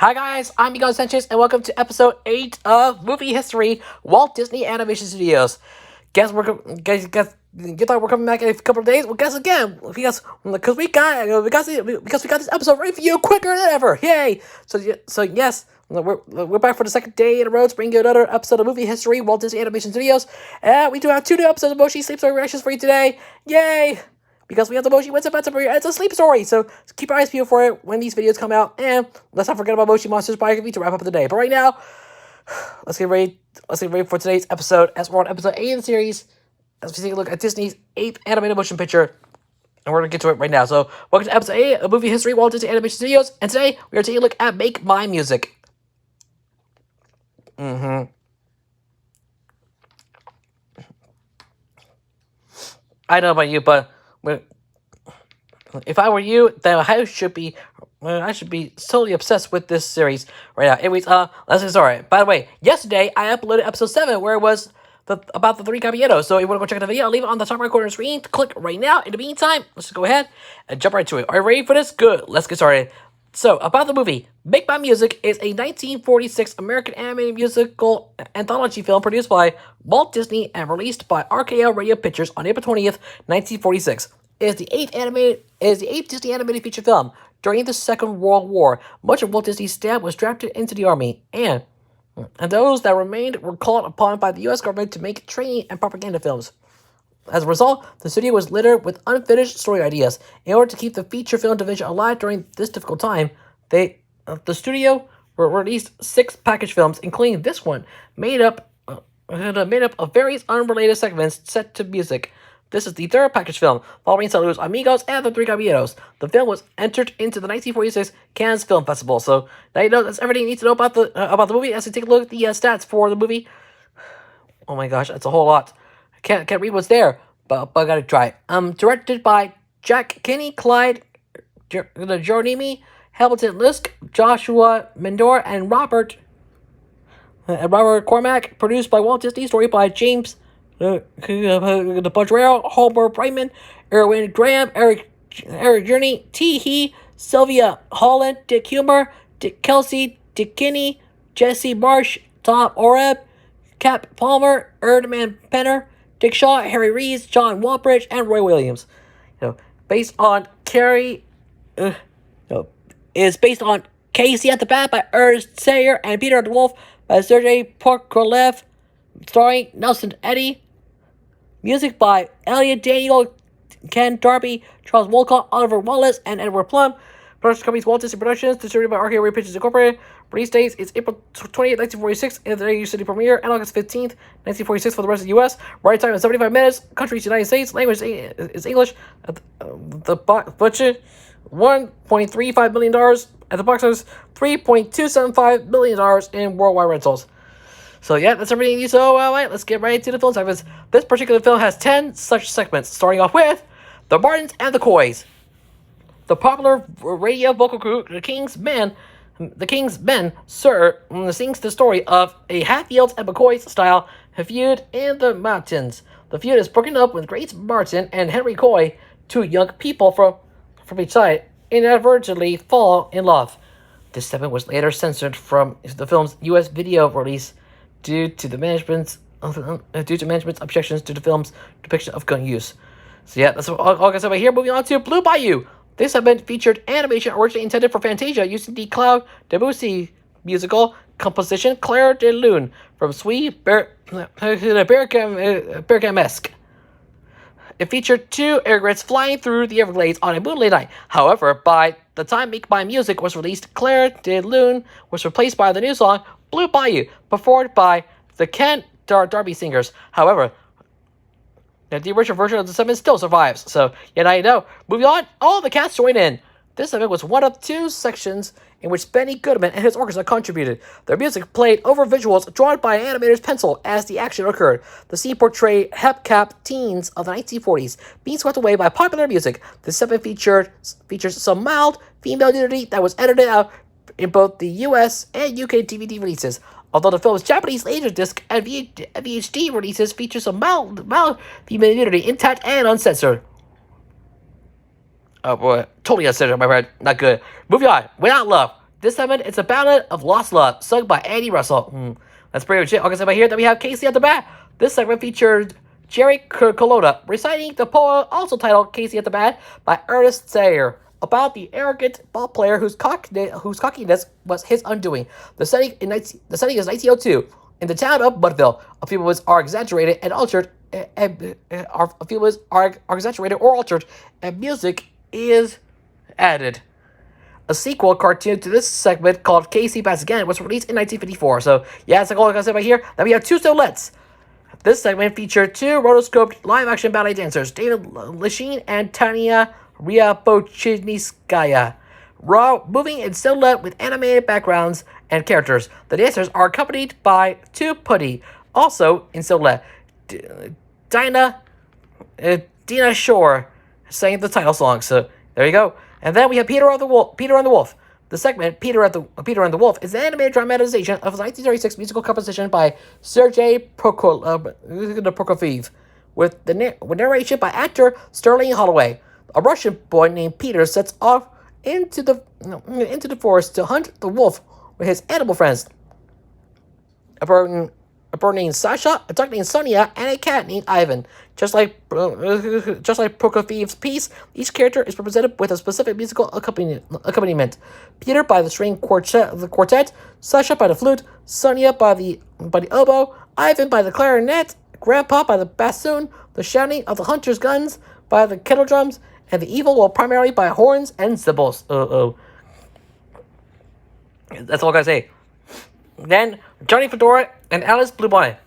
Hi guys, I'm Miguel Sanchez, and welcome to episode 8 of Movie History, Walt Disney Animation Studios. You thought we're coming back in a couple of days? Well, guess again, because we got this episode ready for you quicker than ever. Yay! So yes, we're back for the second day in a row to bring you another episode of Movie History, Walt Disney Animation Studios, and we do have 2 new episodes of Moshi Sleep Story reactions for you today. Yay! Because we have the Moshi Wins Events and it's a sleep story, so keep your eyes peeled for it when these videos come out, and let's not forget about Moshi Monsters Biography to wrap up the day. But right now, let's get ready for today's episode, as we're on episode 8 of the series, as we take a look at Disney's 8th animated motion picture, and we're going to get to it right now. So, welcome to episode 8 of Movie History, Walt Disney Animation Studios, and today, we are taking a look at Make My Music. I know about you, but if I were you, then I should be totally obsessed with this series right now. Anyways, let's get started. By the way, yesterday I uploaded episode 7 where it was about the 3 caballeros. So if you want to go check out the video, I'll leave it on the top right corner of the screen. Click right now. In the meantime, let's just go ahead and jump right to it. Are you ready for this? Good. Let's get started. So, about the movie, Make My Music is a 1946 American animated musical anthology film produced by Walt Disney and released by RKO Radio Pictures on April 20th, 1946. It is the eighth Disney animated feature film. During the Second World War, much of Walt Disney's staff was drafted into the army, and those that remained were called upon by the U.S. government to make training and propaganda films. As a result, the studio was littered with unfinished story ideas. In order to keep the feature film division alive during this difficult time, the studio released 6 package films, including this one, made up of various unrelated segments set to music. This is the 3rd package film, following Saludos Amigos and the 3 Caballeros. The film was entered into the 1946 Cannes Film Festival. So now you know that's everything you need to know about the movie. As we take a look at the stats for the movie, oh my gosh, that's a whole lot. Can't read what's there, but I gotta try. Directed by Jack Kinney, Clyde Geronimi, Hamilton Lisk, Joshua Mendor, and Robert Cormack. Produced by Walt Disney. Story by James the Budrero, Homer Brightman, Erwin Graham, Eric Journey, T. He, Sylvia Holland, Dick Humor, Dick Kelsey, Dick Kinney, Jesse Marsh, Tom Oreb, Cap Palmer, Erdman Penner, Dick Shaw, Harry Rees, John Walbridge, and Roy Williams. Based on is based on Casey at the Bat by Ernest Sayer and Peter the Wolf by Sergei Prokofiev, starring Nelson Eddy. Music by Elliot Daniel, Ken Darby, Charles Wolcott, Oliver Wallace, and Edward Plum. Production companies Walt Disney Productions, distributed by RKO Radio Pictures Incorporated. Release dates is April 28th, 1946, and the New City premiere, and August 15th, 1946 for the rest of the U.S. Right time is 75 minutes. Country is United States. Language is English. The budget, $1.35 million. At the box office, $3.275 million in worldwide rentals. So yeah, that's everything you need. So alright, let's get right into the film segments. This particular film has 10 such segments, starting off with The Martins and the Coys. The popular radio vocal group, The King's Men, Sir, sings the story of a Hatfields and McCoys style feud in the mountains. The feud is broken up when Grace Martin and Henry Coy, 2 young people from each side, inadvertently fall in love. This segment was later censored from the film's U.S. video release due to management's objections to the film's depiction of gun use. So yeah, that's all I can say about here. Moving on to Blue Bayou. This segment featured animation originally intended for Fantasia using the Claude Debussy musical composition Clair de Lune from Sweet Bergamesque. It featured 2 egrets flying through the Everglades on a moonlit night. However, by the time Make My Music was released, Clair de Lune was replaced by the new song Blue Bayou, performed by the Ken Darby Singers. However, the original version of the segment still survives. So, yeah, now you know. Moving on, all the cast joined in. This segment was one of 2 sections in which Benny Goodman and his orchestra contributed. Their music played over visuals drawn by an animator's pencil as the action occurred. The scene portrayed hepcap teens of the 1940s being swept away by popular music. This segment features some mild female nudity that was edited out in both the US and UK DVD releases. Although the film's Japanese Laserdisc and VHD releases feature some mild female nudity intact and uncensored. Oh boy, totally uncensored, my friend. Not good. Moving on. Without Love. This segment, it's a ballad of lost love, sung by Andy Russell. That's pretty much it. Okay, so by here, then we have Casey at the Bat. This segment featured Jerry Colonna reciting the poem, also titled Casey at the Bat, by Ernest Sayer, about the arrogant ball player whose cockiness was his undoing. The setting is 1902 in the town of Mudville. A few moments are exaggerated and altered, and music is added. A sequel cartoon to this segment called Casey Bats Again was released in 1954. So, yeah, that's all I can say right here. Then we have two Solettes. This segment featured two rotoscoped live-action ballet dancers, David Lashine and Tanya Ryabochinskaya, moving in silhouette with animated backgrounds and characters. The dancers are accompanied by two putty, also in silhouette. Dinah Shore sang the title song. So there you go. And then we have Peter and the Wolf. The segment Peter and the Wolf is an animated dramatization of a 1936 musical composition by Sergei Prokofiev, with narration by actor Sterling Holloway. A Russian boy named Peter sets off into the forest to hunt the wolf with his animal friends. A bird named Sasha, a duck named Sonia, and a cat named Ivan. Just like Prokofiev's piece, each character is represented with a specific musical accompaniment. Peter by the string quartet, Sasha by the flute, Sonia by the oboe, Ivan by the clarinet, Grandpa by the bassoon, the shouting of the hunter's guns by the kettle drums, and the evil will primarily by horns and cymbals. That's all I gotta say. Then, Johnny Fedora and Alice Bluebonnet.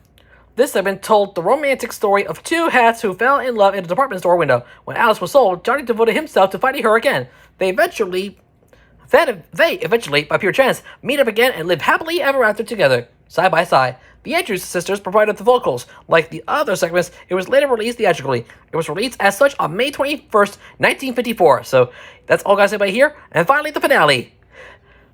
This segment told the romantic story of two hats who fell in love in a department store window. When Alice was sold, Johnny devoted himself to finding her again. They eventually, by pure chance, meet up again and live happily ever after together, side by side. The Andrews sisters provided the vocals. Like the other segments, it was later released theatrically. It was released as such on May 21st, 1954. So, that's all I gotta say about here. And finally, the finale.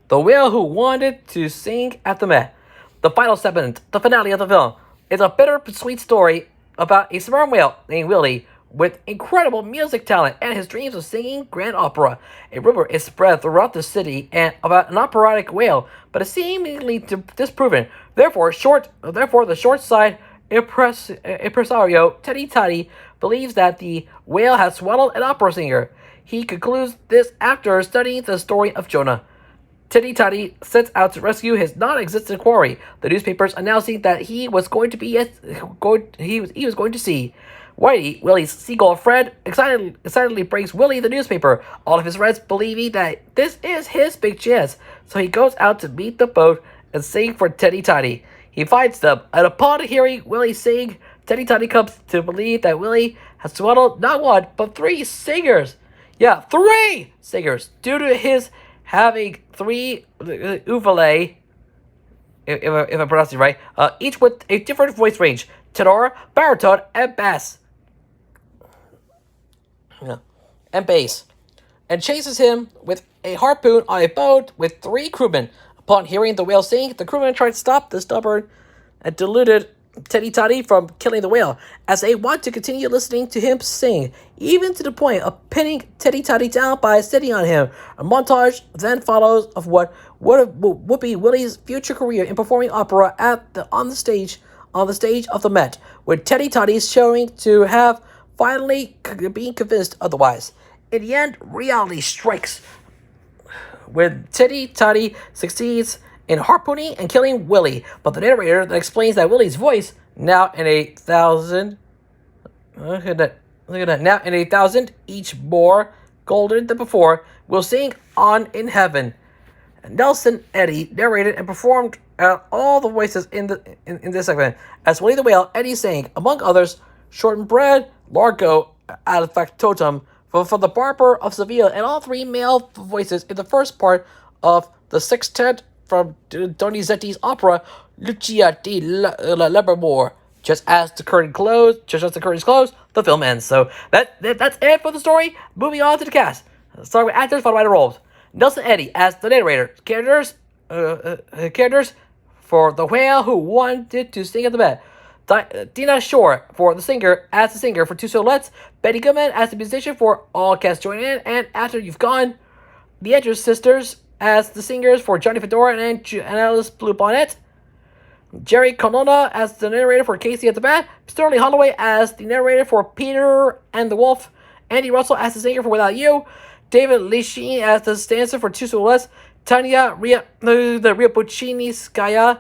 The Whale Who Wanted to Sing at the Met. The final segment, the finale of the film, is a bittersweet story about a sperm whale named Willie with incredible music talent and his dreams of singing grand opera. A rumor is spread throughout the city and about an operatic whale, but is seemingly disproven. Therefore, the short-sighted impresario Teddy Toddy believes that the whale has swallowed an opera singer. He concludes this after studying the story of Jonah. Teddy Toddy sets out to rescue his non-existent quarry. The newspapers announcing that he was going to see. Whitey, Willie's seagull friend, excitedly brings Willie the newspaper. All of his friends believing that this is his big chance, so he goes out to meet the boat and sing for Teddy Toddy. He finds them, and upon hearing Willie sing, Teddy Toddy comes to believe that Willie has swallowed not one, but three singers. Yeah, 3 singers, due to his having 3 uvulae, if I pronounce it right, each with a different voice range: tenor, baritone, and bass. Yeah, and bass. And chases him with a harpoon on a boat with 3 crewmen. Upon hearing the whale sing, the crewmen tried to stop the stubborn and deluded Teddy Toddy from killing the whale, as they want to continue listening to him sing, even to the point of pinning Teddy Toddy down by sitting on him. A montage then follows of what would be Willie's future career in performing opera on the stage of the Met, with Teddy Toddy showing to have finally being convinced otherwise. In the end, reality strikes when Teddy Toddy succeeds in harpooning and killing Willie, but the narrator that explains that Willie's voice, now in 1,000, look at that, now in 1,000, each more golden than before, will sing on in heaven. Nelson Eddy narrated and performed all the voices in this segment. As Willie the Whale, Eddy sang, among others, Shortened Bread, Largo, Ad Factotum, for the Barber of Seville, and all 3 male voices in the first part of the sextet from Donizetti's opera Lucia di Lammermoor. Just as the curtains close, the film ends. So that's it for the story. Moving on to the cast. Starting with actors, followed by the roles. Nelson Eddy as the narrator. Characters for the whale who wanted to sing at the bed. Dina Shore for the singer as the singer for 2 Solettes. Betty Goodman as the musician for All Cats Join In and After You've Gone. The Andrews sisters as the singers for Johnny Fedora and Alice Blue Bonnet. Jerry Colonna as the narrator for Casey at the Bat. Sterling Holloway as the narrator for Peter and the Wolf. Andy Russell as the singer for Without You. David Leasheen as the stanza for Two Silhouettes. Tanya Ria Buchinskaya.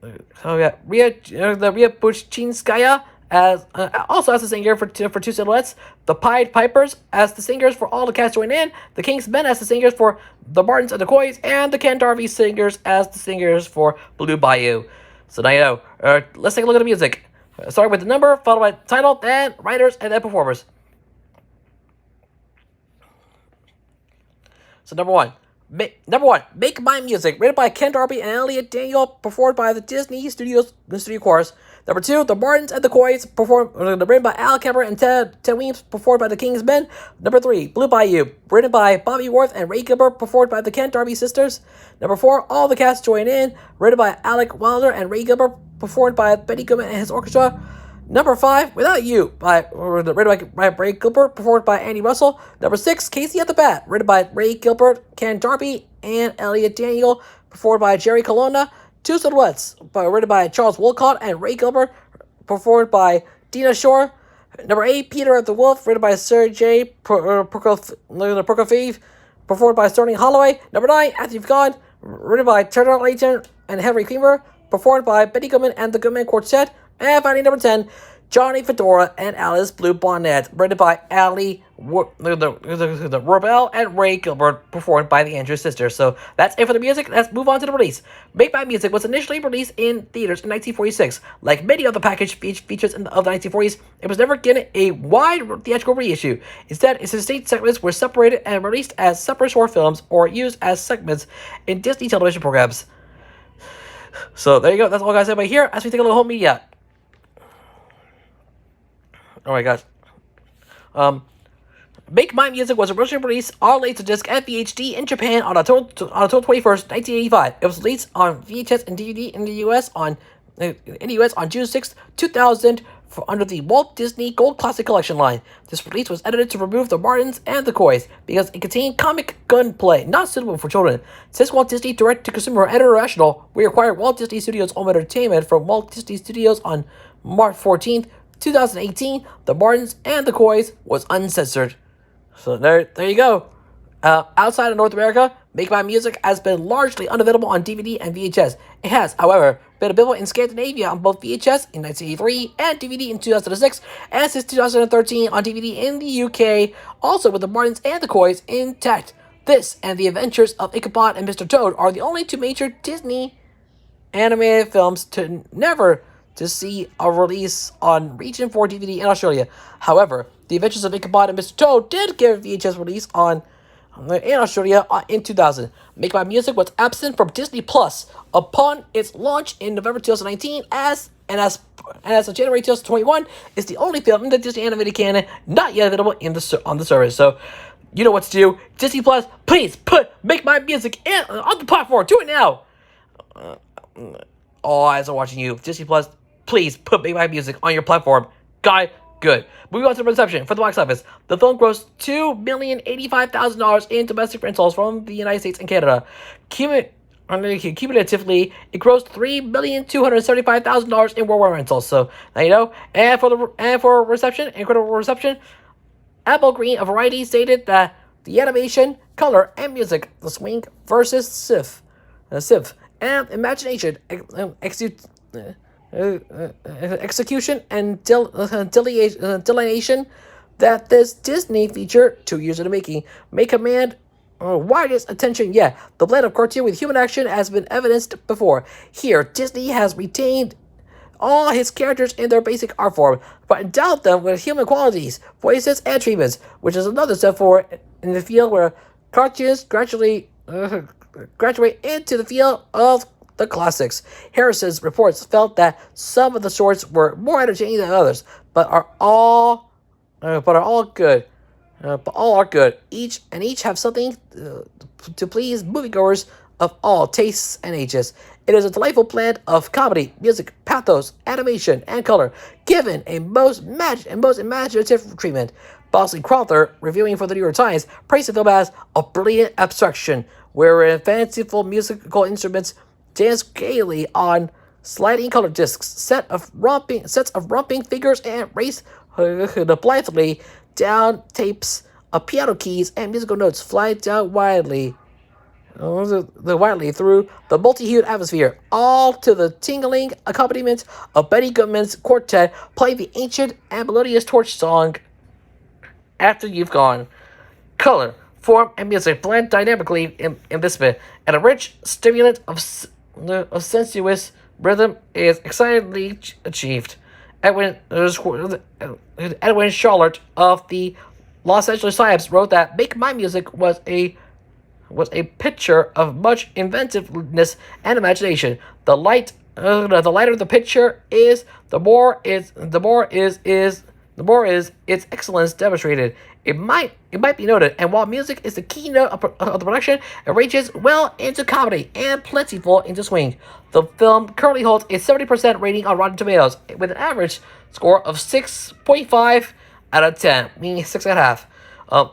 Ria Buchinskaya as also as the singer for Two Silhouettes. The Pied Pipers as the singers for All the Cats Join In. The King's Men as the singers for The Martins and the Coys. And the Ken Darby singers as the singers for Blue Bayou. So now you know. Let's take a look at the music. Starting with the number, followed by the title, then writers, and then performers. So number one, Make My Music, written by Ken Darby and Elliot Daniel, performed by the Disney Studios Studio Chorus. Number two, The Martins and the Coys, written by Al Kemper and Ted Weems, performed by the King's Men. Number three, Blue Bayou, written by Bobby Worth and Ray Gilbert, performed by the Ken Darby sisters. Number four, All the Cats Join In, written by Alec Wilder and Ray Gilbert, performed by Betty Goodman and his orchestra. Number five, Without You, written by Ray Gilbert, performed by Andy Russell. Number six, Casey at the Bat, written by Ray Gilbert, Ken Darby, and Elliot Daniel, performed by Jerry Colonna. Two Silhouettes, written by Charles Wolcott and Ray Gilbert, performed by Dina Shore. Number eight, Peter the Wolf, written by Sergei Prokofiev, performed by Sterling Holloway. Number nine, After You've Gone, written by Turner Layton and Henry Creamer, performed by Betty Goodman and the Goodman Quartet. And finally, number 10, Johnny Fedora and Alice Blue Bonnet, written by Ali Robel and Ray Gilbert, performed by the Andrews sisters. So that's it for the music. Let's move on to the release. Make My Music was initially released in theaters in 1946. Like many of the package features of the 1940s, it was never given a wide theatrical reissue. Instead, its distinct segments were separated and released as separate short films or used as segments in Disney television programs. So there you go. That's all I gotta say about here as we take a look at home media. Alright, guys. Make My Music was originally released on Laserdisc and VHD in Japan on October 21st, 1985. It was released on VHS and DVD in the US on June 6th, 2000 under the Walt Disney Gold Classic Collection line. This release was edited to remove the Martins and the Coys because it contained comic gunplay not suitable for children. Since Walt Disney Direct-to-Consumer and International, we acquired Walt Disney Studios Home Entertainment from Walt Disney Studios on March 14th, 2018, The Martins and the Coys was uncensored. So there you go. Outside of North America, Make My Music has been largely unavailable on DVD and VHS. It has, however, been available in Scandinavia on both VHS in 1983 and DVD in 2006, and since 2013 on DVD in the UK, also with The Martins and the Coys intact. This and The Adventures of Ichabod and Mr. Toad are the only two major Disney animated films to never to see a release on Region 4 DVD in Australia. However, The Adventures of Ichabod and Mr. Toad did get a VHS release in Australia in 2000. Make My Music was absent from Disney Plus upon its launch in November 2019 as of January 2021 is the only film in the Disney animated canon not yet available on the service. So you know what to do. Disney Plus, please put Make My Music on the platform. Do it now. All eyes are watching you. Disney Plus, please put Make My Music on your platform. Got it? Good. Moving on to the reception. For the box office, the film grossed $2,085,000 in domestic rentals from the United States and Canada. Cumulatively, it grossed $3,275,000 in worldwide rentals. So now you know. And for reception, incredible reception, Apple Green of Variety stated that the animation, color, and music, The Swing versus Civ, and imagination, execution, and delineation that this Disney feature, 2 years in the making, may command widest attention yet. The blend of cartoon with human action has been evidenced before. Here, Disney has retained all his characters in their basic art form, but endowed them with human qualities, voices, and treatments, which is another step forward in the field where cartoons graduate into the field of the classics. Harrison's reports felt that some of the shorts were more entertaining than others, but all are good. Each have something to please moviegoers of all tastes and ages. It is a delightful blend of comedy, music, pathos, animation, and color, given a most imaginative treatment. Bosley Crowther, reviewing for the New York Times, praised the film as a brilliant abstraction, wherein fanciful musical instruments dance gaily on sliding color discs. Sets of romping figures and race blithely down tapes of piano keys and musical notes fly down widely through the multi-hued atmosphere, all to the tingling accompaniment of Betty Goodman's quartet playing the ancient and melodious torch song, After You've Gone. Color, form, and music blend dynamically in this bit, and a rich stimulant of sensuous rhythm is excitedly achieved. Edwin Charlotte of the Los Angeles Times wrote that "Make My Music" was a picture of much inventiveness and imagination. The lighter the picture is, the more is its excellence demonstrated. It might be noted, and while music is the keynote of the production, it ranges well into comedy and plentiful into swing. The film currently holds a 70% rating on Rotten Tomatoes, with an average score of 6.5 out of 10, meaning 6.5.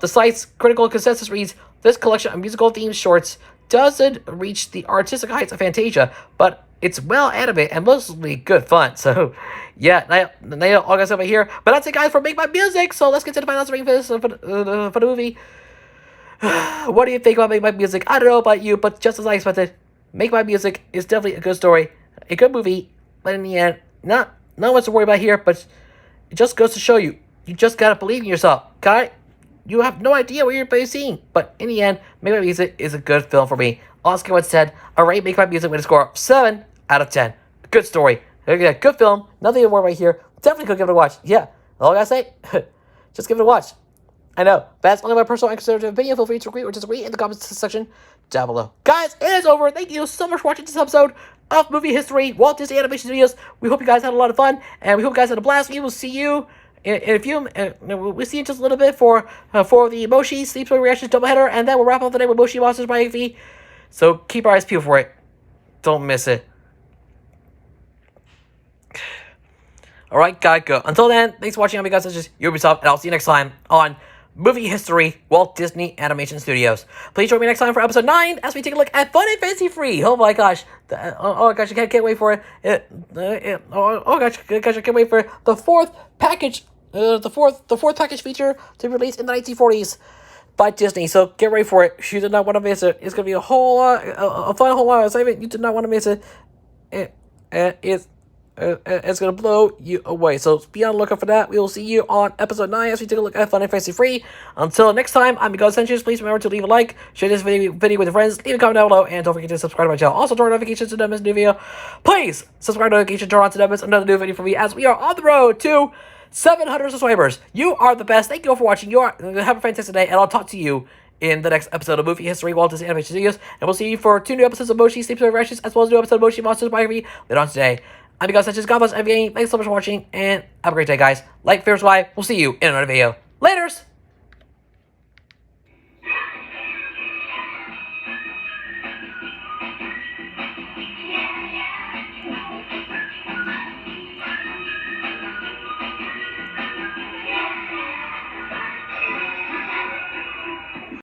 The site's critical consensus reads, "This collection of musical-themed shorts doesn't reach the artistic heights of Fantasia, but it's well animated and mostly good fun." So, yeah, now all guys over here. But that's it, guys, for Make My Music. So let's get to the final rating for the movie. What do you think about Make My Music? I don't know about you, but just as I expected, Make My Music is definitely a good story, a good movie. But in the end, not much to worry about here. But it just goes to show you, you just gotta believe in yourself, okay? You have no idea what you're seeing, but in the end, Make My Music is a good film for me. Oscar once said, "I rate Make My Music with a score of 7 out of 10. Good story. Yeah, good film. Nothing to worry about here. Definitely could give it a watch. Yeah, all I gotta say, just give it a watch. I know, but that's only my personal and conservative opinion. Feel free to agree or disagree in the comments section down below. Guys, it is over. Thank you so much for watching this episode of Movie History, Walt Disney Animation Studios. We hope you guys had a lot of fun, and we hope you guys had a blast. We will see you in a few. We'll see you in just a little bit for the Moshi Sleep Story Reactions doubleheader, and then we'll wrap up the day with Moshi Monsters by AV. So keep our eyes peeled for it. Don't miss it. Alright, gotta go. Until then, thanks for watching. I'm guys, such as Ubisoft, and I'll see you next time on Movie History, Walt Disney Animation Studios. Please join me next time for episode 9 as we take a look at Fun and Fancy Free. Oh my gosh. I can't wait for it. I can't wait for the fourth package. The fourth package feature to be released in the 1940s by Disney. So get ready for it. You did not want to miss it. It's gonna be a whole lot, a fun whole lot of excitement. You did not want to miss it. It's going to blow you away. So be on the lookout for that. We will see you on episode 9 as we take a look at Fun and Fancy Free. Until next time, I'm your Sanchez. Please remember to leave a like, share this video with your friends, leave a comment down below, and don't forget to subscribe to my channel. Also, turn on notifications to never miss a new video. Please subscribe to notifications, turn on to never miss another new video from me as we are on the road to 700 subscribers. You are the best. Thank you all for watching. Have a fantastic day, and I'll talk to you in the next episode of Movie History, Walt Disney Animation Studios. And we'll see you for 2 new episodes of Moshi Sleep Story Reactions, as well as a new episode of Moshi Monsters Biography later on today. I'm your Sanchez. God bless everything. Thanks so much for watching, and have a great day, guys. Like, favorite, subscribe. We'll see you in another video. Laters!